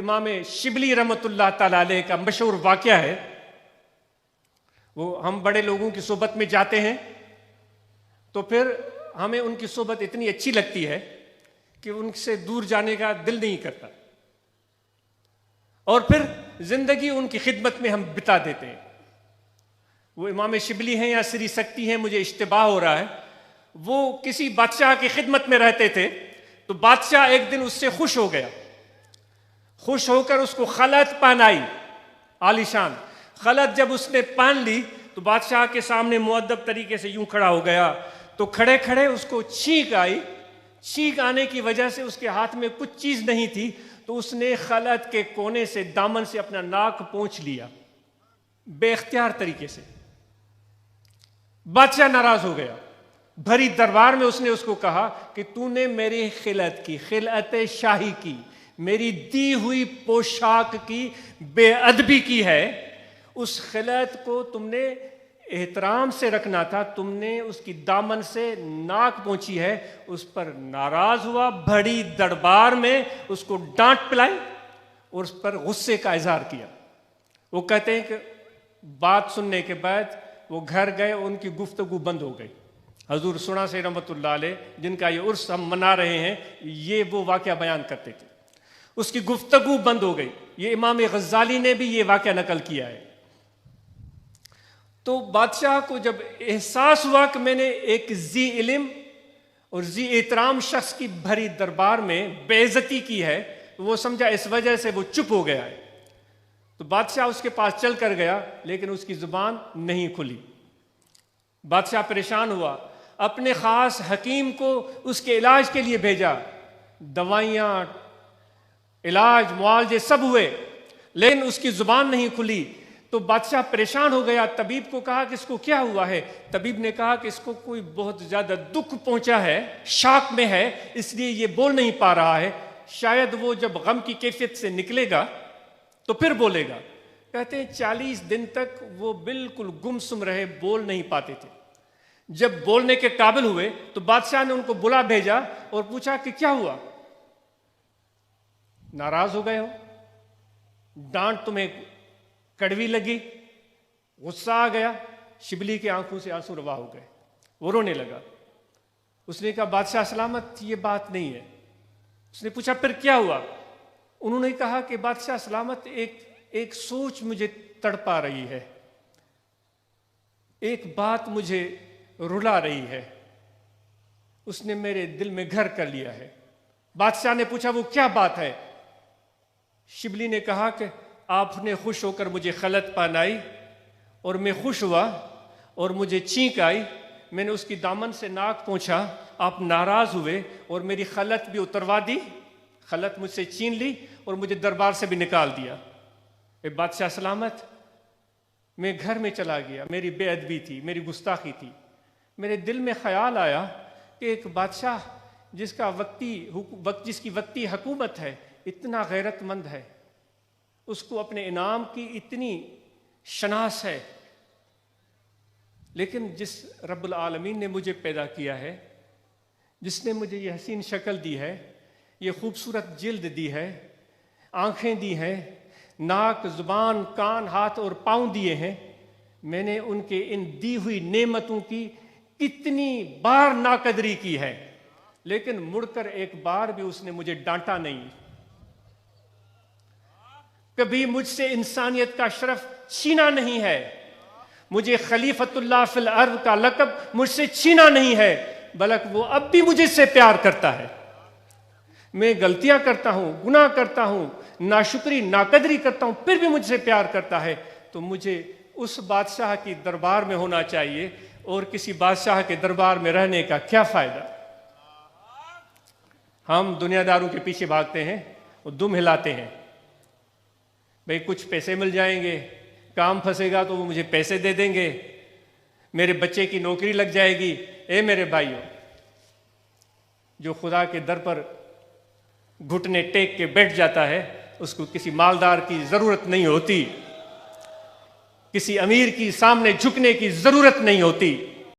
इमाम शिबली रहमतुल्लाह ताला अलैह का मशहूर वाक़या है। वो हम बड़े लोगों की सोबत में जाते हैं तो फिर हमें उनकी सोबत इतनी अच्छी लगती है कि उनसे दूर जाने का दिल नहीं करता, और फिर जिंदगी उनकी खिदमत में हम बिता देते हैं। वो इमाम शिबली हैं या श्री शक्ति हैं, मुझे इश्तिबाह हो रहा है। वो किसी बादशाह की खिदमत में रहते थे, तो बादशाह एक दिन उससे खुश हो गया। खुश होकर उसको खलत पहनाई, आलीशान खलत जब उसने पहन ली तो बादशाह के सामने मुअद्दब तरीके से यूं खड़ा हो गया। तो खड़े खड़े उसको छींक आई। छींक आने की वजह से उसके हाथ में कुछ चीज नहीं थी, तो उसने खलत के कोने से दामन से अपना नाक पोंछ लिया बेख्तियार तरीके से। बादशाह नाराज हो गया। भरी दरबार में उसने उसको कहा कि तूने मेरी खिलत की, खिलत शाही की, मेरी दी हुई पोशाक की बेअदबी की है। उस खिलत को तुमने एहतराम से रखना था, तुमने उसकी दामन से नाक पहुंची है। उस पर नाराज हुआ, बड़ी दरबार में उसको डांट पिलाई और उस पर गुस्से का इजहार किया। वो कहते हैं कि बात सुनने के बाद वो घर गए, उनकी गुफ्तगू बंद हो गई। हजूर सुना से रहमतुल्लाह अलैह, जिनका ये उर्स हम मना रहे हैं, ये वो वाक़या बयान करते थे। उसकी गुफ्तगू बंद हो गई। ये इमाम गज़ाली ने भी ये वाक़या नकल किया है। तो बादशाह को जब एहसास हुआ कि मैंने एक जी इल्म और जी एहतराम शख्स की भरी दरबार में बेइज्जती की है, तो वो समझा इस वजह से वो चुप हो गया है। तो बादशाह उसके पास चल कर गया, लेकिन उसकी जुबान नहीं खुली। बादशाह परेशान हुआ, अपने खास हकीम को उसके इलाज के लिए भेजा। दवाइयाँ, इलाज, मुआवजे सब हुए, लेकिन उसकी जुबान नहीं खुली। तो बादशाह परेशान हो गया। तबीब को कहा कि इसको क्या हुआ है। तबीब ने कहा कि इसको कोई बहुत ज्यादा दुख पहुंचा है, शॉक में है, इसलिए ये बोल नहीं पा रहा है। शायद वो जब गम की कैफियत से निकलेगा तो फिर बोलेगा। कहते हैं 40 दिन तक वो बिल्कुल गुमसुम रहे, बोल नहीं पाते थे। जब बोलने के काबिल हुए तो बादशाह ने उनको बुला भेजा और पूछा कि क्या हुआ, नाराज हो गए हो, डांट तुम्हें कड़वी लगी, गुस्सा आ गया। शिबली की आंखों से आंसू रवा हो गए, वो रोने लगा। उसने कहा बादशाह सलामत, ये बात नहीं है। उसने पूछा फिर क्या हुआ। उन्होंने कहा कि बादशाह सलामत, एक सोच मुझे तड़पा रही है, एक बात मुझे रुला रही है, उसने मेरे दिल में घर कर लिया है। बादशाह ने पूछा वो क्या बात है। शिबली ने कहा कि आपने खुश होकर मुझे खलत पहनाई और मैं खुश हुआ और मुझे छींक आई, मैंने उसकी दामन से नाक पोंछा, आप नाराज हुए और मेरी खलत भी उतरवा दी, खलत मुझसे छीन ली और मुझे दरबार से भी निकाल दिया। ए बादशाह सलामत, मैं घर में चला गया, मेरी बेअदबी थी, मेरी गुस्ताखी थी। मेरे दिल में ख्याल आया कि एक बादशाह जिसकी वक्ती हुकूमत है, इतना गैरतमंद है, उसको अपने इनाम की इतनी शनास है, लेकिन जिस रब्बुल आलमीन ने मुझे पैदा किया है, जिसने मुझे ये हसीन शक्ल दी है, ये खूबसूरत जिल्द दी है, आंखें दी हैं, नाक, जुबान, कान, हाथ और पाँव दिए हैं, मैंने उनके इन दी हुई नेमतों की कितनी बार नाकदरी की है, लेकिन मुड़कर एक बार भी उसने मुझे डांटा नहीं। कभी मुझसे इंसानियत का शरफ छीना नहीं है, मुझे खलीफतुल्लाह फिल अर्द का लक़ब मुझसे छीना नहीं है, बल्कि वो अब भी मुझे से प्यार करता है। मैं गलतियां करता हूं, गुनाह करता हूं, नाशुक्री, नाकदरी करता हूं, फिर भी मुझसे प्यार करता है। तो मुझे उस बादशाह की दरबार में होना चाहिए, और किसी बादशाह के दरबार में रहने का क्या फायदा। हम दुनियादारों के पीछे भागते हैं और दुम हिलाते हैं, भाई कुछ पैसे मिल जाएंगे, काम फंसेगा तो वो मुझे पैसे दे देंगे, मेरे बच्चे की नौकरी लग जाएगी। ए मेरे भाइयों, जो खुदा के दर पर घुटने टेक के बैठ जाता है, उसको किसी मालदार की जरूरत नहीं होती, किसी अमीर की सामने झुकने की जरूरत नहीं होती।